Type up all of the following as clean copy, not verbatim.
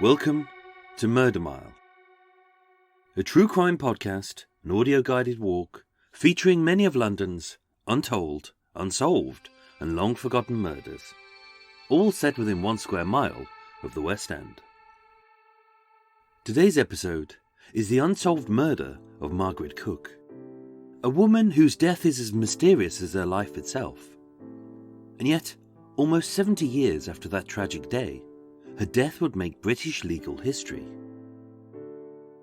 Welcome to Murder Mile, a true crime podcast, an audio-guided walk featuring many of London's untold, unsolved and long-forgotten murders, all set within 1 square mile of the West End. Today's episode is the unsolved murder of Margaret Cook, a woman whose death is as mysterious as her life itself. And yet, almost 70 years after that tragic day, her death would make British legal history.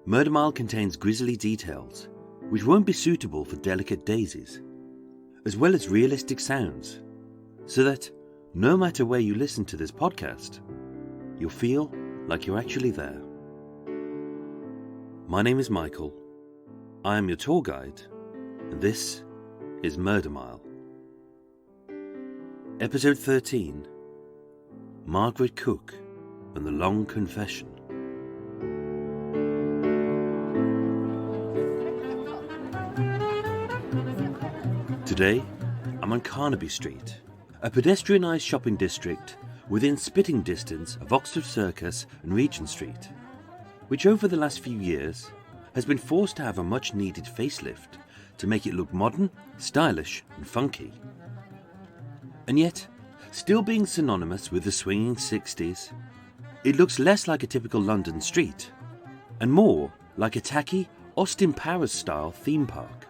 Murder Mile contains grisly details which won't be suitable for delicate daisies, as well as realistic sounds, so that no matter where you listen to this podcast, you'll feel like you're actually there. My name is Michael, I am your tour guide, and this is Murder Mile. Episode 13, Margaret Cook and the Long Confession. Today, I'm on Carnaby Street, a pedestrianised shopping district within spitting distance of Oxford Circus and Regent Street, which over the last few years has been forced to have a much-needed facelift to make it look modern, stylish and funky. And yet, still being synonymous with the swinging 60s, it looks less like a typical London street, and more like a tacky Austin Powers-style theme park,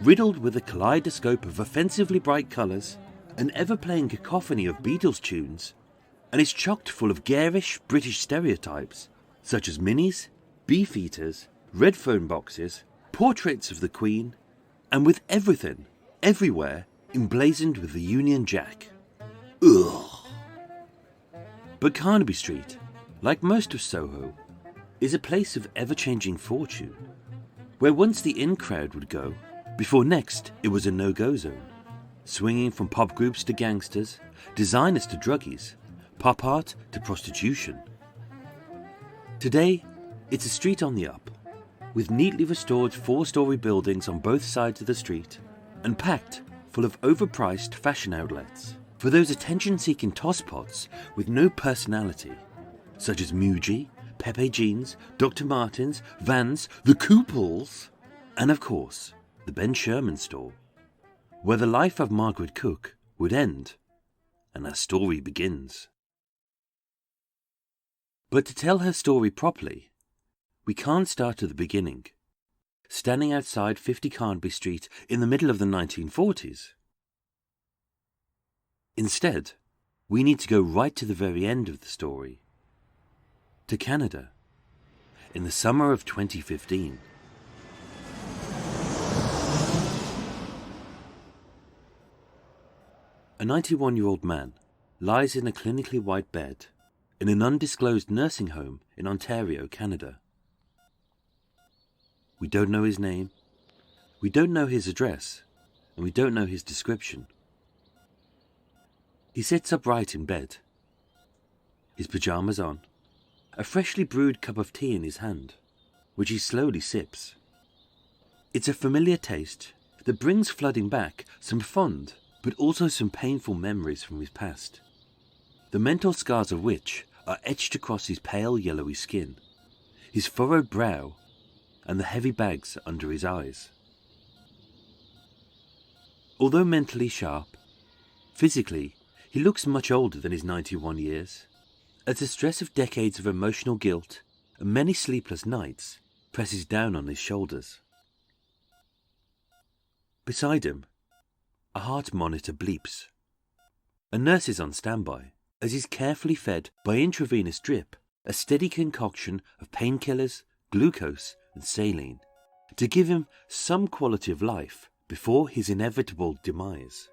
riddled with a kaleidoscope of offensively bright colours, an ever-playing cacophony of Beatles tunes, and is chocked full of garish British stereotypes, such as minis, beefeaters, red phone boxes, portraits of the Queen, and with everything, everywhere, emblazoned with the Union Jack. Ugh. But Carnaby Street, like most of Soho, is a place of ever-changing fortune, where once the in crowd would go, before next it was a no-go zone, swinging from pop groups to gangsters, designers to druggies, pop art to prostitution. Today, it's a street on the up, with neatly restored 4-storey buildings on both sides of the street, and packed full of overpriced fashion outlets for those attention-seeking tosspots with no personality, such as Muji, Pepe Jeans, Dr. Martens, Vans, the Kooples, and of course, the Ben Sherman store, where the life of Margaret Cook would end and her story begins. But to tell her story properly, we can't start at the beginning, standing outside 50 Carnaby Street in the middle of the 1940s. Instead, we need to go right to the very end of the story, to Canada, in the summer of 2015. A 91-year-old man lies in a clinically white bed in an undisclosed nursing home in Ontario, Canada. We don't know his name, we don't know his address, and we don't know his description. He sits upright in bed, his pyjamas on, a freshly brewed cup of tea in his hand, which he slowly sips. It's a familiar taste that brings flooding back some fond but also some painful memories from his past, the mental scars of which are etched across his pale yellowy skin, his furrowed brow, and the heavy bags under his eyes. Although mentally sharp, physically he looks much older than his 91 years, as the stress of decades of emotional guilt and many sleepless nights presses down on his shoulders. Beside him, a heart monitor bleeps. A nurse is on standby as he's carefully fed by intravenous drip a steady concoction of painkillers, glucose and saline to give him some quality of life before his inevitable demise,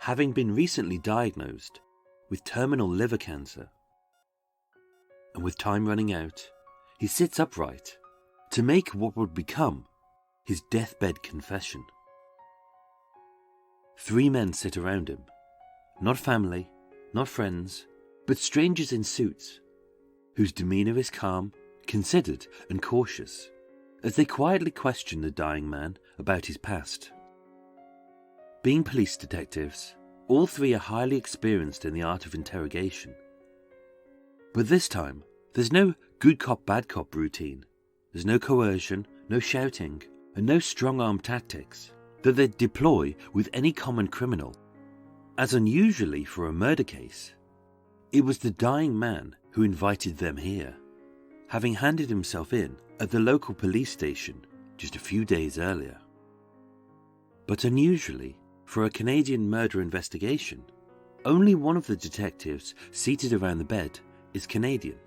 having been recently diagnosed with terminal liver cancer. And with time running out, he sits upright to make what would become his deathbed confession. 3 men sit around him, not family, not friends, but strangers in suits, whose demeanour is calm, considered and cautious, as they quietly question the dying man about his past. Being police detectives, all 3 are highly experienced in the art of interrogation. But this time, There's no good cop, bad cop routine. There's no coercion, no shouting, and no strong-arm tactics that they'd deploy with any common criminal. As unusually for a murder case, it was the dying man who invited them here, having handed himself in at the local police station just a few days earlier. But unusually, for a Canadian murder investigation, only one of the detectives seated around the bed is Canadian.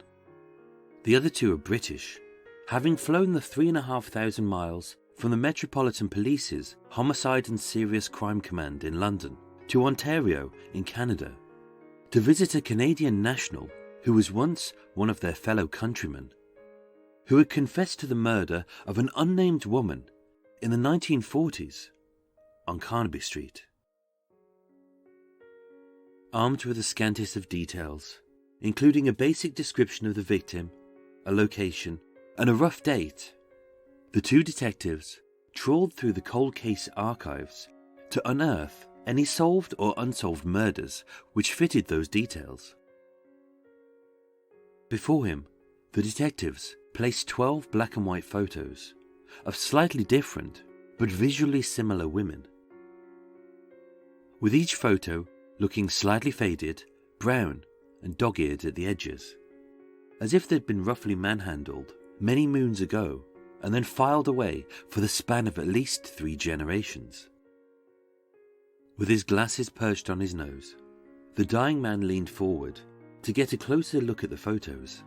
The other two are British, having flown the 3,500 miles from the Metropolitan Police's Homicide and Serious Crime Command in London to Ontario in Canada to visit a Canadian national who was once one of their fellow countrymen, who had confessed to the murder of an unnamed woman in the 1940s on Carnaby Street. Armed with the scantiest of details, including a basic description of the victim, a location, and a rough date, the two detectives trawled through the cold case archives to unearth any solved or unsolved murders which fitted those details. Before him, the detectives placed 12 black and white photos of slightly different but visually similar women, with each photo looking slightly faded, brown and dog-eared at the edges, as if they'd been roughly manhandled many moons ago and then filed away for the span of at least 3 generations. With his glasses perched on his nose, the dying man leaned forward to get a closer look at the photos.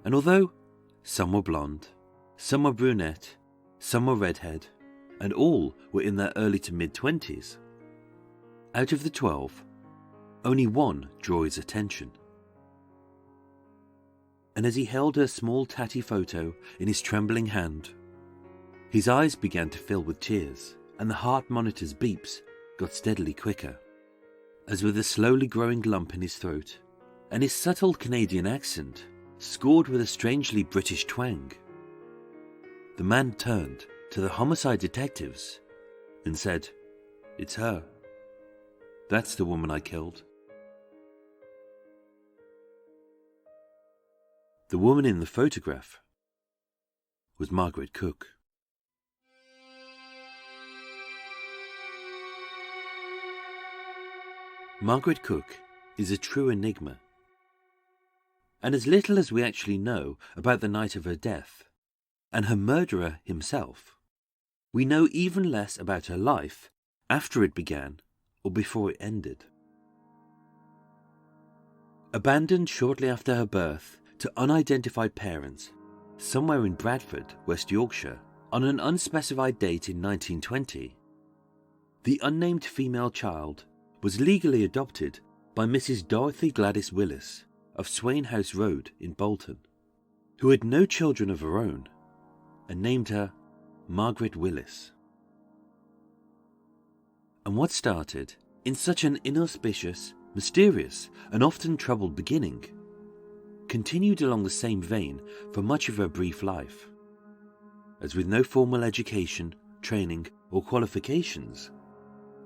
And although some were blonde, some were brunette, some were redhead, and all were in their early to mid-20s, out of the 12, only one drew his attention. And as he held her small tatty photo in his trembling hand, his eyes began to fill with tears, and the heart monitor's beeps got steadily quicker, as with a slowly growing lump in his throat, and his subtle Canadian accent scored with a strangely British twang, the man turned to the homicide detectives and said, "It's her. That's the woman I killed." The woman in the photograph was Margaret Cook. Margaret Cook is a true enigma, and as little as we actually know about the night of her death and her murderer himself, we know even less about her life after it began or before it ended. Abandoned shortly after her birth to unidentified parents somewhere in Bradford, West Yorkshire, on an unspecified date in 1920, the unnamed female child was legally adopted by Mrs. Dorothy Gladys Willis of Swain House Road in Bolton, who had no children of her own and named her Margaret Willis. And what started in such an inauspicious, mysterious, and often troubled beginning continued along the same vein for much of her brief life, as with no formal education, training, or qualifications,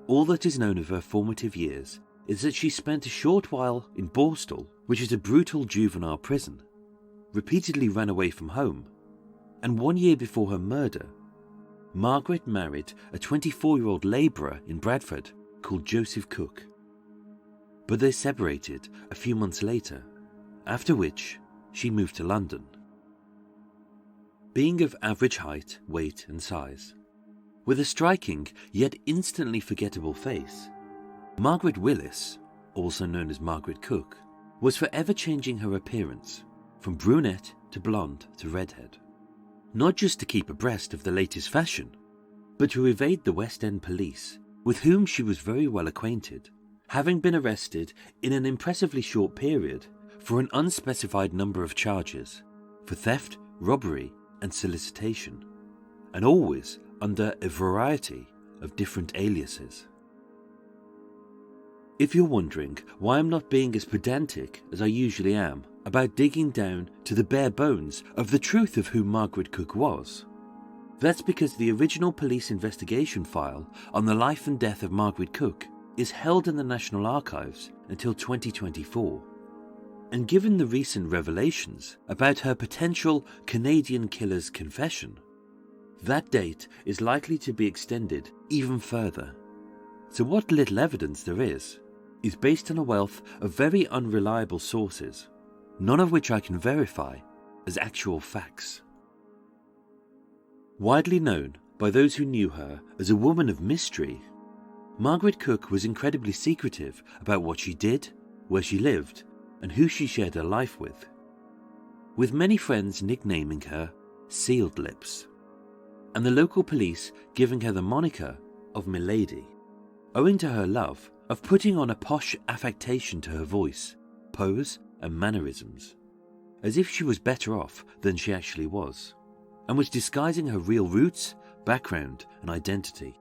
all that is known of her formative years is that she spent a short while in Borstal, which is a brutal juvenile prison, repeatedly ran away from home, and 1 year before her murder, Margaret married a 24-year-old labourer in Bradford called Joseph Cook. But they separated a few months later, after which she moved to London. Being of average height, weight and size, with a striking yet instantly forgettable face, Margaret Willis, also known as Margaret Cook, was forever changing her appearance from brunette to blonde to redhead, not just to keep abreast of the latest fashion, but to evade the West End police, with whom she was very well acquainted, having been arrested in an impressively short period for an unspecified number of charges for theft, robbery and solicitation, and always under a variety of different aliases. If you're wondering why I'm not being as pedantic as I usually am about digging down to the bare bones of the truth of who Margaret Cook was, that's because the original police investigation file on the life and death of Margaret Cook is held in the National Archives until 2024, And given the recent revelations about her potential Canadian killer's confession, that date is likely to be extended even further. So what little evidence there is based on a wealth of very unreliable sources, none of which I can verify as actual facts. Widely known by those who knew her as a woman of mystery, Margaret Cook was incredibly secretive about what she did, where she lived, and who she shared her life with many friends nicknaming her Sealed Lips, and the local police giving her the moniker of Milady, owing to her love of putting on a posh affectation to her voice, pose, and mannerisms, as if she was better off than she actually was, and was disguising her real roots, background, and identity.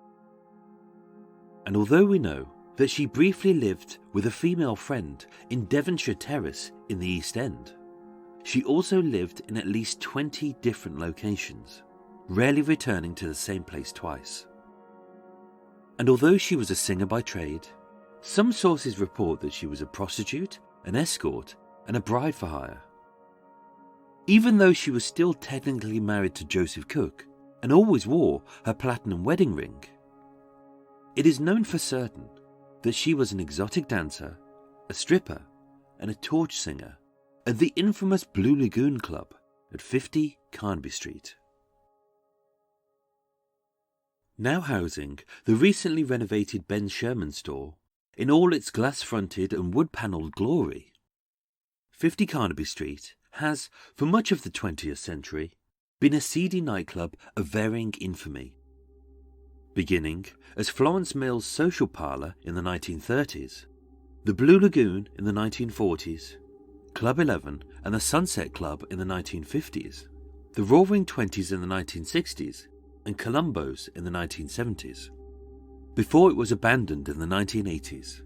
And although we know that she briefly lived with a female friend in Devonshire Terrace in the East End, she also lived in at least 20 different locations, rarely returning to the same place twice. And although she was a singer by trade, some sources report that she was a prostitute, an escort, and a bride for hire. Even though she was still technically married to Joseph Cook and always wore her platinum wedding ring, it is known for certain that she was an exotic dancer, a stripper, and a torch singer at the infamous Blue Lagoon Club at 50 Carnaby Street. Now housing the recently renovated Ben Sherman store in all its glass-fronted and wood-panelled glory, 50 Carnaby Street has, for much of the 20th century, been a seedy nightclub of varying infamy. Beginning as Florence Mill's social parlour in the 1930s, the Blue Lagoon in the 1940s, Club 11 and the Sunset Club in the 1950s, the Roaring Twenties in the 1960s, and Columbo's in the 1970s, before it was abandoned in the 1980s,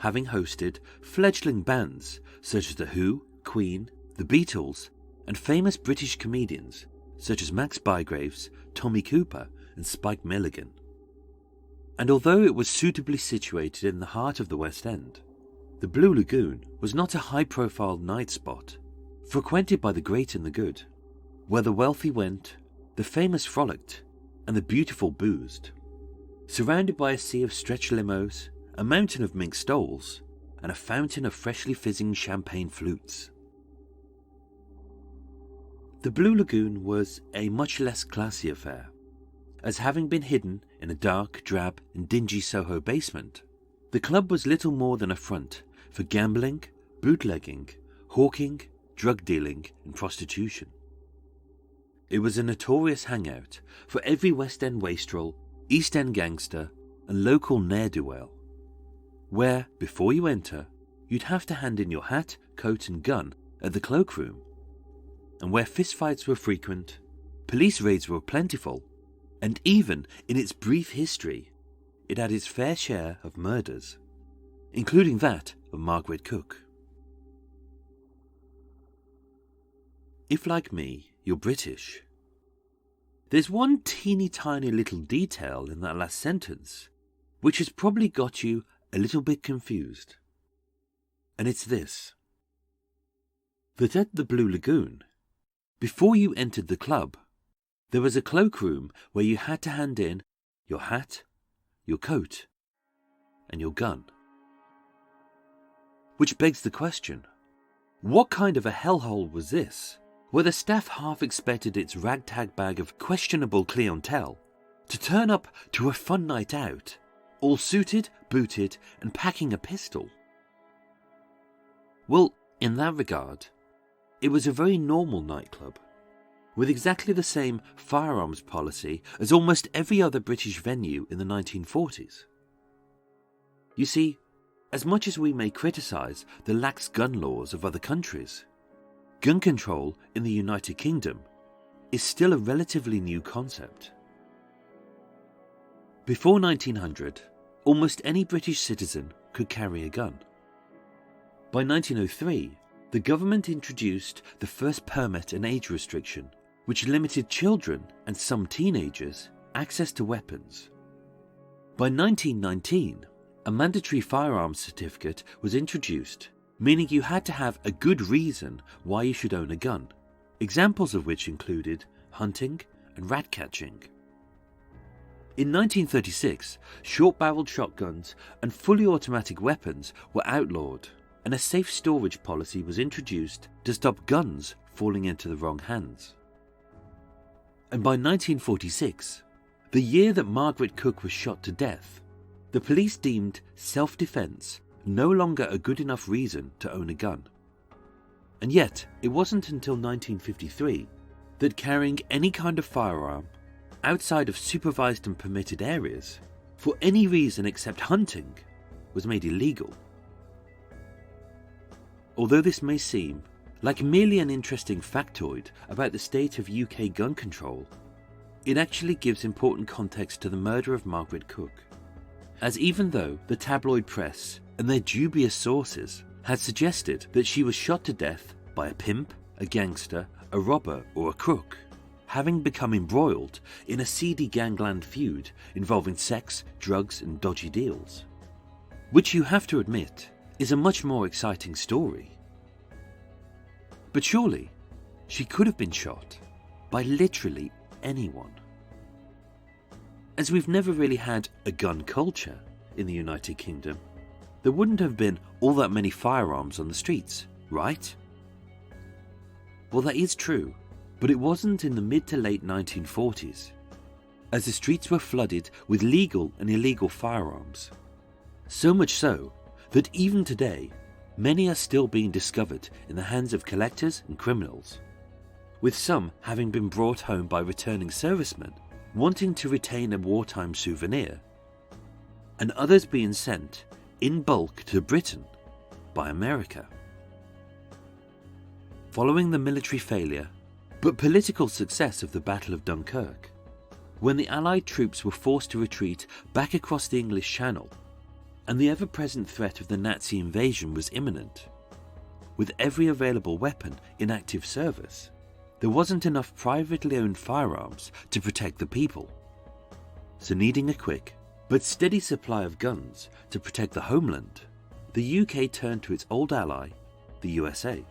having hosted fledgling bands such as The Who, Queen, The Beatles, and famous British comedians such as Max Bygraves, Tommy Cooper, and Spike Milligan. And although it was suitably situated in the heart of the West End, the Blue Lagoon was not a high-profile night spot, frequented by the great and the good, where the wealthy went, the famous frolicked, and the beautiful boozed, surrounded by a sea of stretch limos, a mountain of mink stoles, and a fountain of freshly fizzing champagne flutes. The Blue Lagoon was a much less classy affair, as having been hidden in a dark, drab, and dingy Soho basement, the club was little more than a front for gambling, bootlegging, hawking, drug dealing, and prostitution. It was a notorious hangout for every West End wastrel, East End gangster, and local ne'er-do-well, where, before you enter, you'd have to hand in your hat, coat, and gun at the cloakroom, and where fistfights were frequent, police raids were plentiful, and even in its brief history, it had its fair share of murders, including that of Margaret Cook. If, like me, you're British, there's one teeny tiny little detail in that last sentence which has probably got you a little bit confused. And it's this: that at the Blue Lagoon, before you entered the club, there was a cloakroom where you had to hand in your hat, your coat, and your gun. Which begs the question, what kind of a hellhole was this, where the staff half expected its ragtag bag of questionable clientele to turn up to a fun night out, all suited, booted, and packing a pistol? Well, in that regard, it was a very normal nightclub, with exactly the same firearms policy as almost every other British venue in the 1940s. You see, as much as we may criticise the lax gun laws of other countries, gun control in the United Kingdom is still a relatively new concept. Before 1900, almost any British citizen could carry a gun. By 1903, the government introduced the first permit and age restriction, which limited children and some teenagers' access to weapons. By 1919, a mandatory firearms certificate was introduced, meaning you had to have a good reason why you should own a gun, examples of which included hunting and rat catching. In 1936, short-barreled shotguns and fully automatic weapons were outlawed, and a safe storage policy was introduced to stop guns falling into the wrong hands. And by 1946, the year that Margaret Cook was shot to death, the police deemed self-defense no longer a good enough reason to own a gun. And yet, it wasn't until 1953 that carrying any kind of firearm outside of supervised and permitted areas, for any reason except hunting, was made illegal. Although this may seem like merely an interesting factoid about the state of UK gun control, it actually gives important context to the murder of Margaret Cook, as even though the tabloid press and their dubious sources had suggested that she was shot to death by a pimp, a gangster, a robber or a crook, having become embroiled in a seedy gangland feud involving sex, drugs and dodgy deals, which you have to admit is a much more exciting story. But surely, she could have been shot by literally anyone. As we've never really had a gun culture in the United Kingdom, there wouldn't have been all that many firearms on the streets, right? Well, that is true, but it wasn't in the mid to late 1940s, as the streets were flooded with legal and illegal firearms. So much so that even today, many are still being discovered in the hands of collectors and criminals, with some having been brought home by returning servicemen wanting to retain a wartime souvenir, and others being sent in bulk to Britain by America. Following the military failure but political success of the Battle of Dunkirk, when the Allied troops were forced to retreat back across the English Channel, and the ever-present threat of the Nazi invasion was imminent, with every available weapon in active service, there wasn't enough privately owned firearms to protect the people. So needing a quick but steady supply of guns to protect the homeland, the UK turned to its old ally, the USA.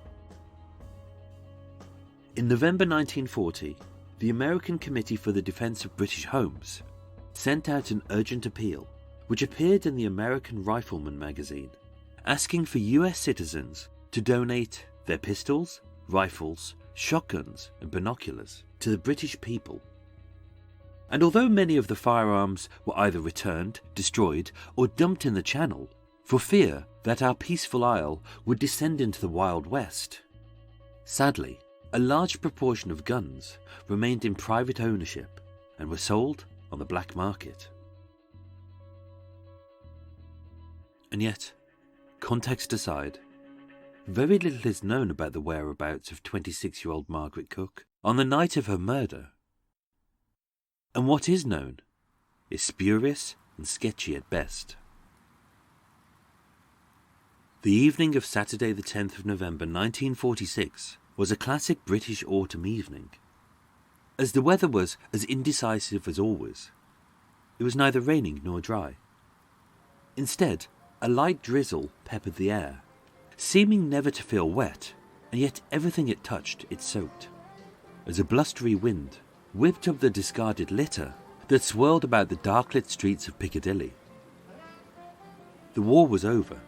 In November 1940, the American Committee for the Defense of British Homes sent out an urgent appeal, which appeared in the American Rifleman magazine, asking for US citizens to donate their pistols, rifles, shotguns and binoculars to the British people. And although many of the firearms were either returned, destroyed or dumped in the Channel for fear that our peaceful isle would descend into the Wild West, sadly, a large proportion of guns remained in private ownership and were sold on the black market. And yet, context aside, very little is known about the whereabouts of 26-year-old Margaret Cook on the night of her murder. And what is known is spurious and sketchy at best. The evening of Saturday the 10th of November 1946 was a classic British autumn evening. As the weather was as indecisive as always, it was neither raining nor dry. Instead, a light drizzle peppered the air, seeming never to feel wet, and yet everything it touched it soaked, as a blustery wind whipped up the discarded litter that swirled about the dark-lit streets of Piccadilly. The war was over.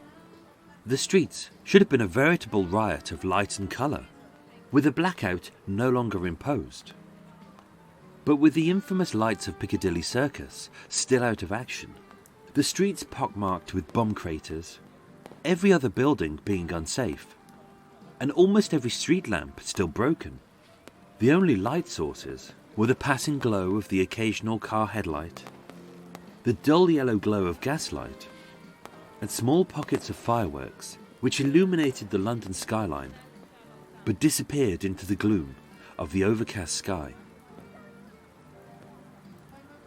The streets should have been a veritable riot of light and colour, with a blackout no longer imposed. But with the infamous lights of Piccadilly Circus still out of action, the streets pockmarked with bomb craters, every other building being unsafe, and almost every street lamp still broken, the only light sources were the passing glow of the occasional car headlight, the dull yellow glow of gaslight, and small pockets of fireworks which illuminated the London skyline, but disappeared into the gloom of the overcast sky.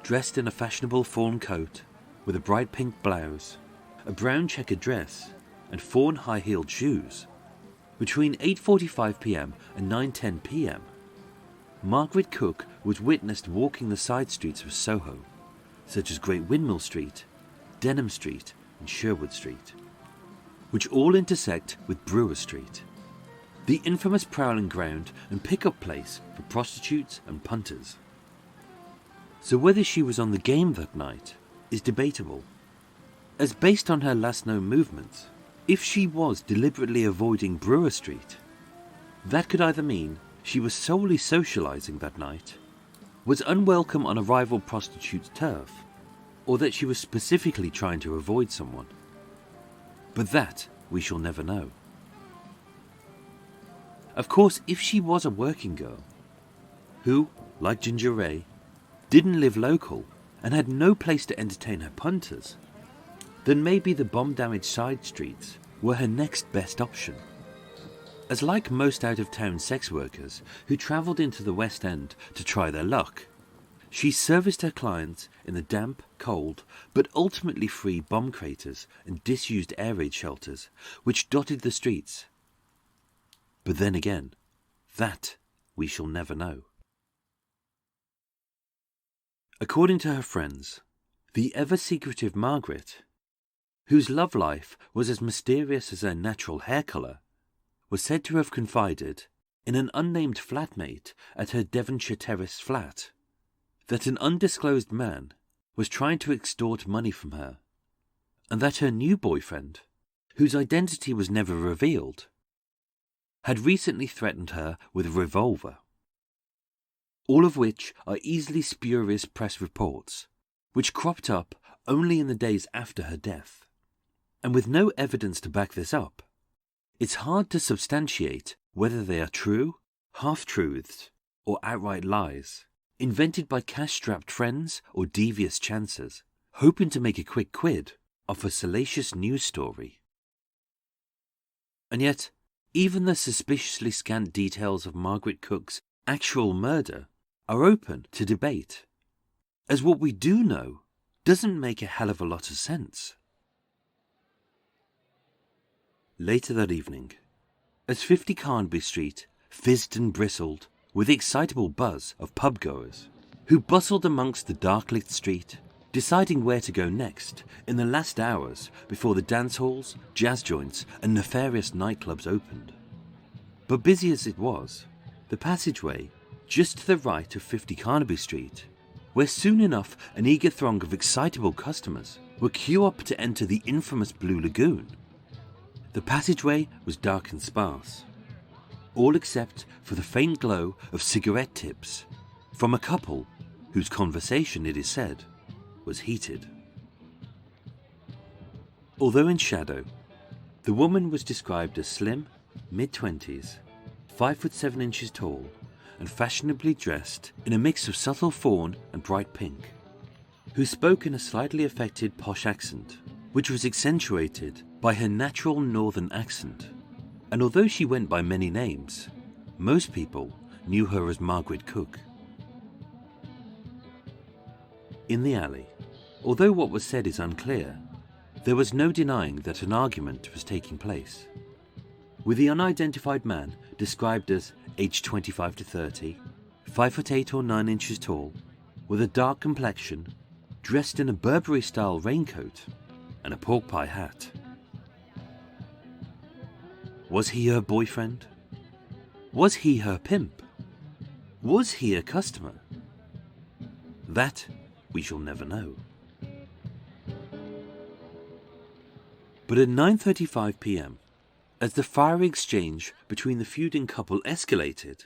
Dressed in a fashionable fawn coat with a bright pink blouse, a brown checkered dress, and fawn high-heeled shoes, between 8:45 p.m. and 9:10 p.m, Margaret Cook was witnessed walking the side streets of Soho, such as Great Windmill Street, Denham Street, and Sherwood Street. which all intersect with Brewer Street, the infamous prowling ground and pick-up place for prostitutes and punters. So whether she was on the game that night is debatable, as based on her last known movements, if she was deliberately avoiding Brewer Street, that could either mean she was solely socialising that night, was unwelcome on a rival prostitute's turf, or that she was specifically trying to avoid someone. But that we shall never know. Of course, if she was a working girl, who, like Ginger Ray, didn't live local and had no place to entertain her punters, then maybe the bomb-damaged side streets were her next best option. As like most out-of-town sex workers who travelled into the West End to try their luck, she serviced her clients in the damp, cold, but ultimately free bomb craters and disused air raid shelters which dotted the streets. But then again, that we shall never know. According to her friends, the ever-secretive Margaret, whose love life was as mysterious as her natural hair colour, was said to have confided in an unnamed flatmate at her Devonshire Terrace flat that an undisclosed man was trying to extort money from her, and that her new boyfriend, whose identity was never revealed, had recently threatened her with a revolver. All of which are easily spurious press reports, which cropped up only in the days after her death. And with no evidence to back this up, it's hard to substantiate whether they are true, half-truths, or outright lies, invented by cash-strapped friends or devious chancers, hoping to make a quick quid off a salacious news story. And yet, even the suspiciously scant details of Margaret Cook's actual murder are open to debate, as what we do know doesn't make a hell of a lot of sense. Later that evening, as 50 Carnaby Street fizzed and bristled with the excitable buzz of pub-goers who bustled amongst the dark-lit street, deciding where to go next in the last hours before the dance halls, jazz joints and nefarious nightclubs opened. But busy as it was, the passageway just to the right of 50 Carnaby Street, where soon enough an eager throng of excitable customers would queue up to enter the infamous Blue Lagoon. The passageway was dark and sparse, all except for the faint glow of cigarette tips from a couple whose conversation, it is said, was heated. Although in shadow, the woman was described as slim, mid-20s, 5'7" tall, and fashionably dressed in a mix of subtle fawn and bright pink, who spoke in a slightly affected posh accent, which was accentuated by her natural northern accent. And although she went by many names, most people knew her as Margaret Cook. In the alley, although what was said is unclear, there was no denying that an argument was taking place, with the unidentified man described as aged 25 to 30, 5'8" or 9 inches tall, with a dark complexion, dressed in a Burberry-style raincoat and a pork pie hat. Was he her boyfriend? Was he her pimp? Was he a customer? That we shall never know. But at 9:35 p.m, as the fiery exchange between the feuding couple escalated,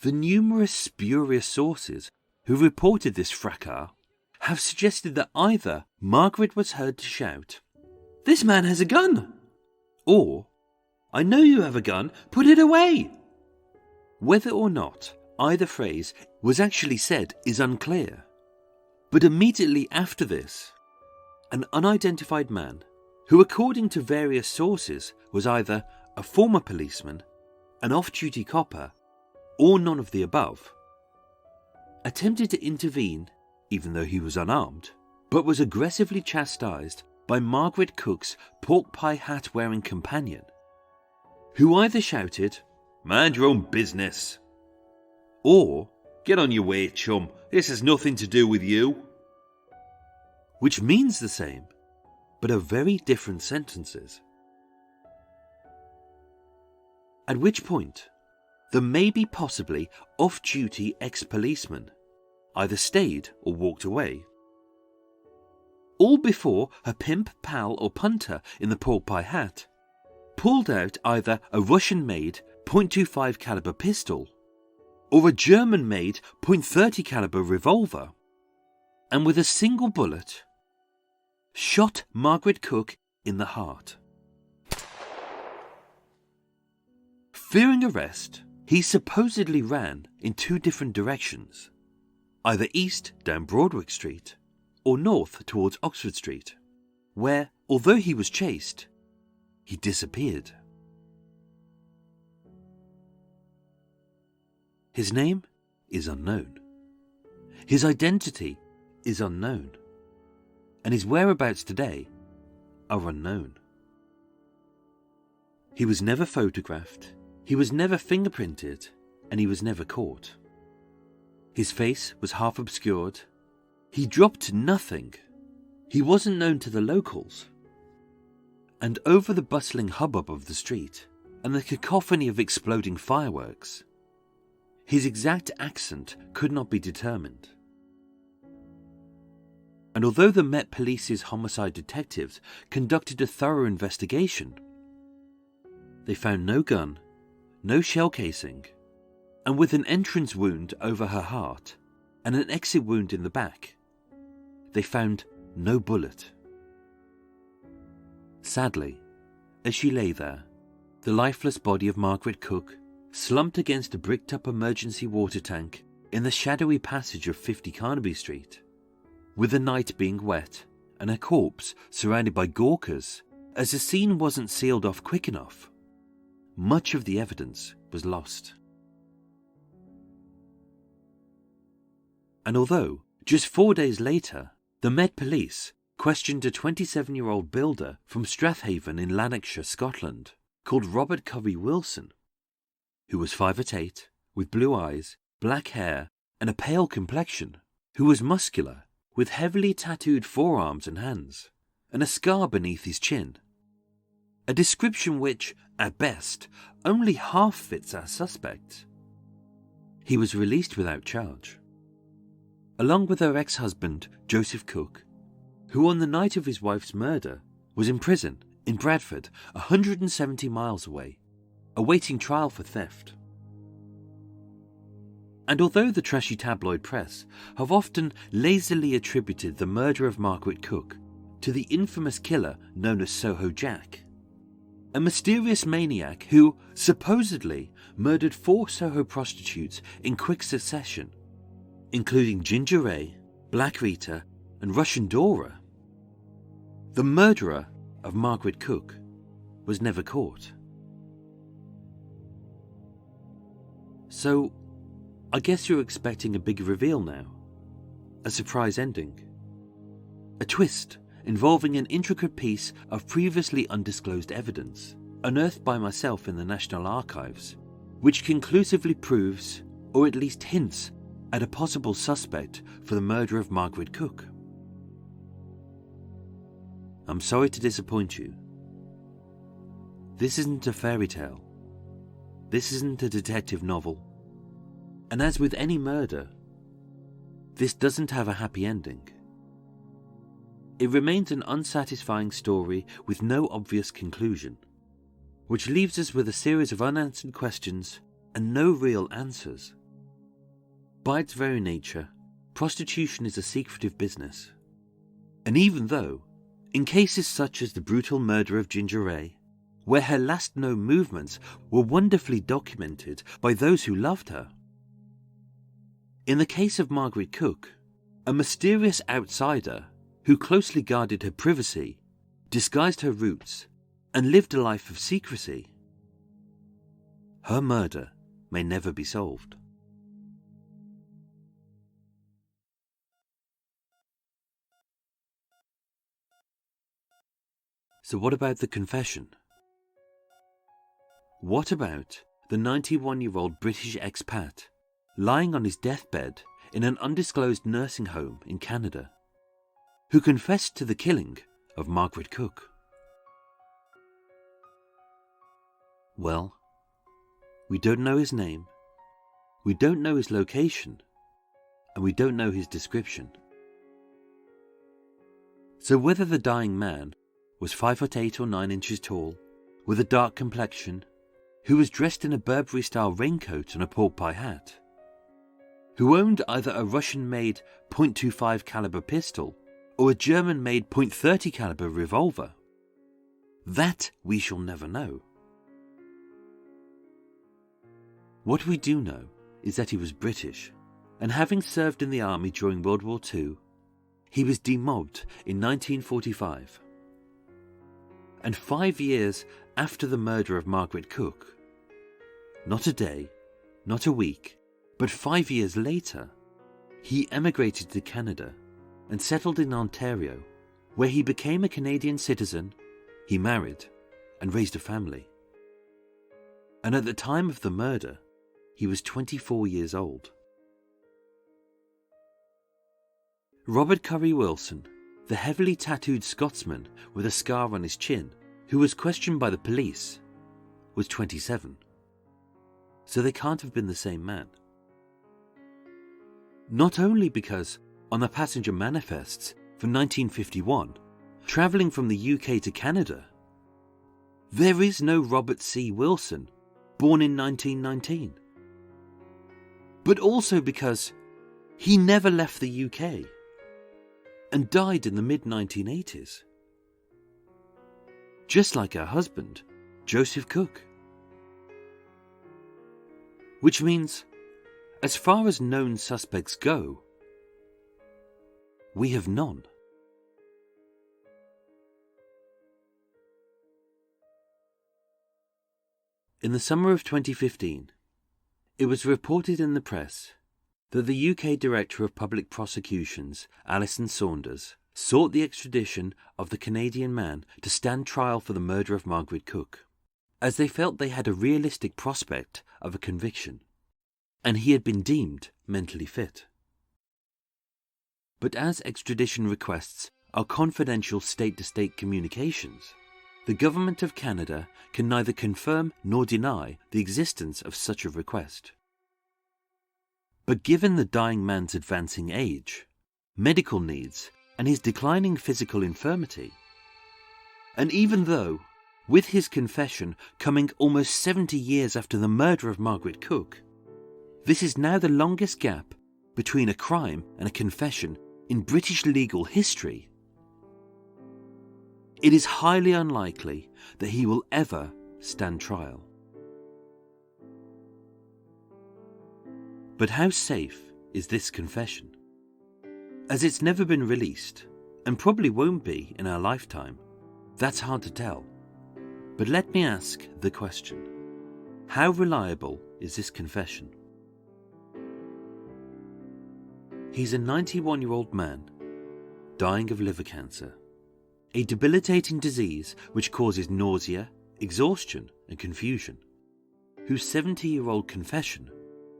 the numerous spurious sources who reported this fracas have suggested that either Margaret was heard to shout, "This man has a gun!" or, "I know you have a gun, put it away!" Whether or not either phrase was actually said is unclear, but immediately after this, an unidentified man, who according to various sources was either a former policeman, an off-duty copper, or none of the above, attempted to intervene even though he was unarmed, but was aggressively chastised by Margaret Cook's pork pie hat-wearing companion, who either shouted, "Mind your own business," or, "Get on your way, chum, this has nothing to do with you," which means the same, but are very different sentences. At which point, the maybe possibly off-duty ex-policeman either stayed or walked away. All before her pimp, pal or punter in the pork pie hat pulled out either a Russian-made .25 caliber pistol or a German-made .30 caliber revolver, and with a single bullet shot Margaret Cook in the heart. Fearing arrest, he supposedly ran in two different directions, either east down Broadwick Street or north towards Oxford Street, where, although he was chased, he disappeared. His name is unknown. His identity is unknown. And his whereabouts today are unknown. He was never photographed, he was never fingerprinted, and he was never caught. His face was half obscured. He dropped to nothing. He wasn't known to the locals. And over the bustling hubbub of the street and the cacophony of exploding fireworks, his exact accent could not be determined. And although the Met Police's homicide detectives conducted a thorough investigation, they found no gun, no shell casing, and with an entrance wound over her heart and an exit wound in the back, they found no bullet. Sadly, as she lay there, the lifeless body of Margaret Cook slumped against a bricked-up emergency water tank in the shadowy passage of 50 Carnaby Street, with the night being wet and her corpse surrounded by gawkers, as the scene wasn't sealed off quick enough, much of the evidence was lost. And although, just 4 days later, the Met Police questioned a 27-year-old builder from Strathaven in Lanarkshire, Scotland, called Robert Covey Wilson, who was 5'8", with blue eyes, black hair, and a pale complexion, who was muscular, with heavily tattooed forearms and hands, and a scar beneath his chin. A description which, at best, only half fits our suspect. He was released without charge, along with her ex-husband, Joseph Cook, who on the night of his wife's murder was in prison in Bradford, 170 miles away, awaiting trial for theft. And although the trashy tabloid press have often lazily attributed the murder of Margaret Cook to the infamous killer known as Soho Jack, a mysterious maniac who supposedly murdered 4 Soho prostitutes in quick succession, including Ginger Ray, Black Rita, and Russian Dora, the murderer of Margaret Cook was never caught. So, I guess you're expecting a big reveal now. A surprise ending. A twist involving an intricate piece of previously undisclosed evidence, unearthed by myself in the National Archives, which conclusively proves, or at least hints, at a possible suspect for the murder of Margaret Cook. I'm sorry to disappoint you. This isn't a fairy tale. This isn't a detective novel. And as with any murder, this doesn't have a happy ending. It remains an unsatisfying story with no obvious conclusion, which leaves us with a series of unanswered questions and no real answers. By its very nature, prostitution is a secretive business. And even though, in cases such as the brutal murder of Ginger Ray, where her last known movements were wonderfully documented by those who loved her, in the case of Margaret Cook, a mysterious outsider who closely guarded her privacy, disguised her roots, and lived a life of secrecy, her murder may never be solved. So what about the confession? What about the 91-year-old British expat lying on his deathbed in an undisclosed nursing home in Canada, who confessed to the killing of Margaret Cook? Well, We don't know his name, we don't know his location, and we don't know his description. So whether the dying man was 5'8" or 9 inches tall, with a dark complexion, who was dressed in a Burberry-style raincoat and a pork pie hat, who owned either a Russian-made .25 caliber pistol or a German-made .30 caliber revolver, that we shall never know. What we do know is that he was British, and having served in the army during World War II, he was demobbed in 1945. And 5 years after the murder of Margaret Cook, not a day, not a week, but 5 years later, he emigrated to Canada and settled in Ontario, where he became a Canadian citizen, he married, and raised a family. And at the time of the murder, he was 24 years old. Robert Curry Wilson, the heavily tattooed Scotsman with a scar on his chin, who was questioned by the police, was 27. So they can't have been the same man. Not only because, on the passenger manifests for 1951, travelling from the UK to Canada, there is no Robert C. Wilson, born in 1919. But also because he never left the UK and died in the mid-1980s. Just like her husband, Joseph Cook. Which means, as far as known suspects go, we have none. In the summer of 2015, it was reported in the press that the UK Director of Public Prosecutions, Alison Saunders, sought the extradition of the Canadian man to stand trial for the murder of Margaret Cook, as they felt they had a realistic prospect of a conviction, and he had been deemed mentally fit. But as extradition requests are confidential state-to-state communications, the Government of Canada can neither confirm nor deny the existence of such a request. But given the dying man's advancing age, medical needs, and his declining physical infirmity, and even though, with his confession coming almost 70 years after the murder of Margaret Cook, this is now the longest gap between a crime and a confession in British legal history, it is highly unlikely that he will ever stand trial. But how safe is this confession? As it's never been released, and probably won't be in our lifetime, that's hard to tell. But let me ask the question: how reliable is this confession? He's a 91-year-old man, dying of liver cancer, a debilitating disease which causes nausea, exhaustion, and confusion, whose 70-year-old confession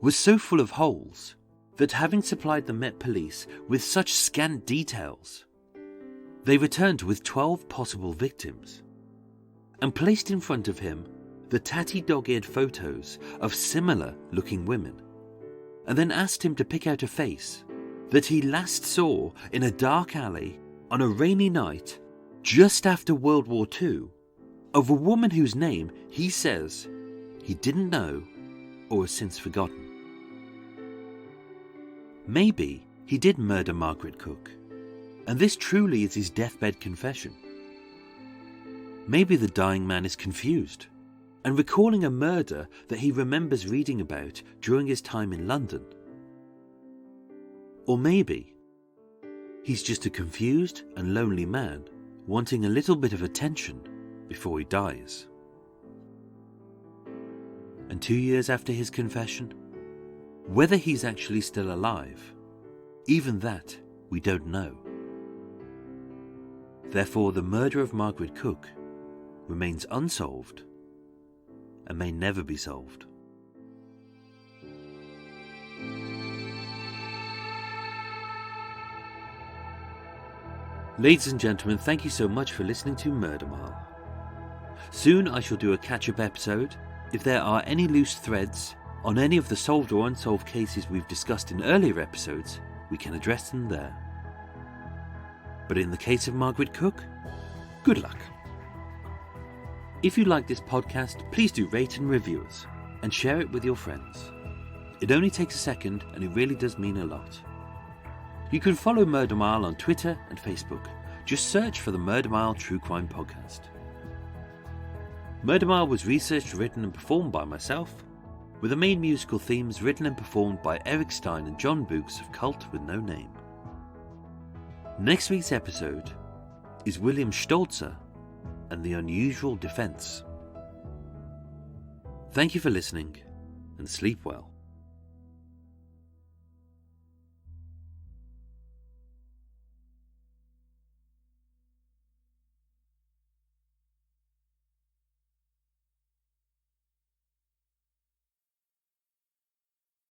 was so full of holes that, having supplied the Met Police with such scant details, they returned with 12 possible victims and placed in front of him the tatty dog-eared photos of similar-looking women, and then asked him to pick out a face that he last saw in a dark alley on a rainy night just after World War II, of a woman whose name he says he didn't know or has since forgotten. Maybe he did murder Margaret Cook, and this truly is his deathbed confession. Maybe the dying man is confused and recalling a murder that he remembers reading about during his time in London. Or maybe he's just a confused and lonely man wanting a little bit of attention before he dies. And 2 years after his confession, whether he's actually still alive, even that we don't know. Therefore, the murder of Margaret Cook remains unsolved and may never be solved. Ladies and gentlemen, thank you so much for listening to Murder Mile. Soon I shall do a catch-up episode If there are any loose threads on any of the solved or unsolved cases we've discussed in earlier episodes, we can address them there. But in the case of Margaret Cook, good luck. If you like this podcast, please do rate and review us and share it with your friends. It only takes a second and it really does mean a lot. You can follow Murder Mile on Twitter and Facebook. Just search for the Murder Mile True Crime Podcast. Murder Mile was researched, written and performed by myself, with the main musical themes written and performed by Eric Stein and John Books of Cult with No Name. Next week's episode is William Stolzer and the Unusual Defense. Thank you for listening and sleep well.